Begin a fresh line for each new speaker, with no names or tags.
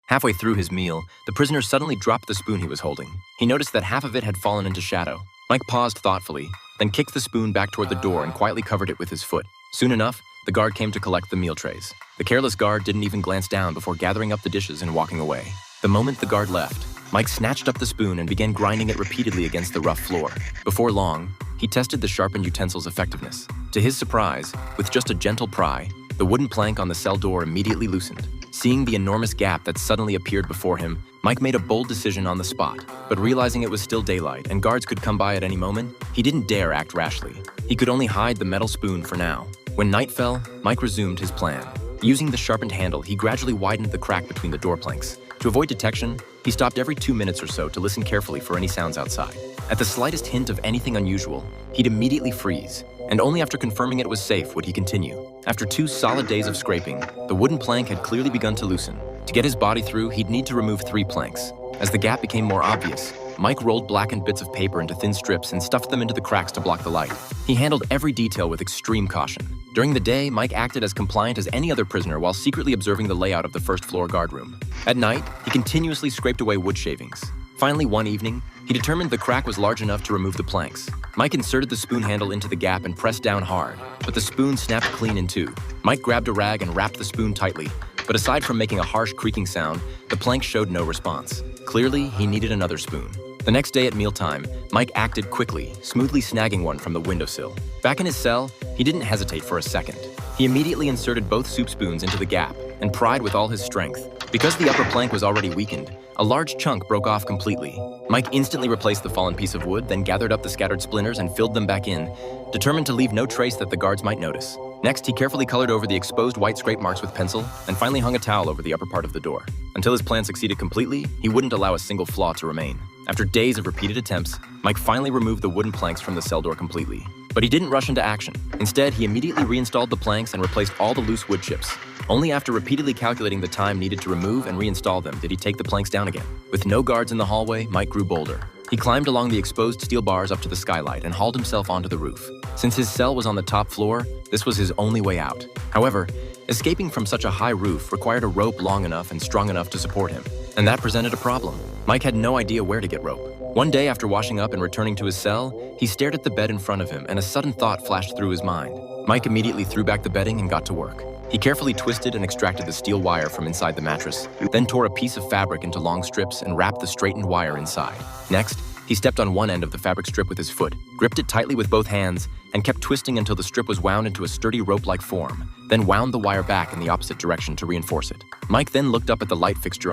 Halfway through his meal, the prisoner suddenly dropped the spoon he was holding. He noticed that half of it had fallen into shadow. Mike paused thoughtfully, then kicked the spoon back toward the door and quietly covered it with his foot. Soon enough, the guard came to collect the meal trays. The careless guard didn't even glance down before gathering up the dishes and walking away. The moment the guard left, Mike snatched up the spoon and began grinding it repeatedly against the rough floor. Before long, he tested the sharpened utensil's effectiveness. To his surprise, with just a gentle pry, the wooden plank on the cell door immediately loosened. Seeing the enormous gap that suddenly appeared before him, Mike made a bold decision on the spot. But realizing it was still daylight and guards could come by at any moment, he didn't dare act rashly. He could only hide the metal spoon for now. When night fell, Mike resumed his plan. Using the sharpened handle, he gradually widened the crack between the door planks. To avoid detection, he stopped every 2 minutes or so to listen carefully for any sounds outside. At the slightest hint of anything unusual, he'd immediately freeze, and only after confirming it was safe would he continue. After 2 solid days of scraping, the wooden plank had clearly begun to loosen. To get his body through, he'd need to remove 3 planks. As the gap became more obvious, Mike rolled blackened bits of paper into thin strips and stuffed them into the cracks to block the light. He handled every detail with extreme caution. During the day, Mike acted as compliant as any other prisoner while secretly observing the layout of the first-floor guard room. At night, he continuously scraped away wood shavings. Finally, one evening, he determined the crack was large enough to remove the planks. Mike inserted the spoon handle into the gap and pressed down hard, but the spoon snapped clean in 2. Mike grabbed a rag and wrapped the spoon tightly, but aside from making a harsh creaking sound, the plank showed no response. Clearly, he needed another spoon. The next day at mealtime, Mike acted quickly, smoothly snagging one from the windowsill. Back in his cell, he didn't hesitate for a second. He immediately inserted both soup spoons into the gap and pried with all his strength. Because the upper plank was already weakened, a large chunk broke off completely. Mike instantly replaced the fallen piece of wood, then gathered up the scattered splinters and filled them back in, determined to leave no trace that the guards might notice. Next, he carefully colored over the exposed white scrape marks with pencil and finally hung a towel over the upper part of the door. Until his plan succeeded completely, he wouldn't allow a single flaw to remain. After days of repeated attempts, Mike finally removed the wooden planks from the cell door completely. But he didn't rush into action. Instead, he immediately reinstalled the planks and replaced all the loose wood chips. Only after repeatedly calculating the time needed to remove and reinstall them did he take the planks down again. With no guards in the hallway, Mike grew bolder. He climbed along the exposed steel bars up to the skylight and hauled himself onto the roof. Since his cell was on the top floor, this was his only way out. However, escaping from such a high roof required a rope long enough and strong enough to support him. And that presented a problem. Mike had no idea where to get rope. One day after washing up and returning to his cell, he stared at the bed in front of him and a sudden thought flashed through his mind. Mike immediately threw back the bedding and got to work. He carefully twisted and extracted the steel wire from inside the mattress, then tore a piece of fabric into long strips and wrapped the straightened wire inside. Next, he stepped on one end of the fabric strip with his foot, gripped it tightly with both hands, and kept twisting until the strip was wound into a sturdy rope-like form, then wound the wire back in the opposite direction to reinforce it. Mike then looked up at the light fixture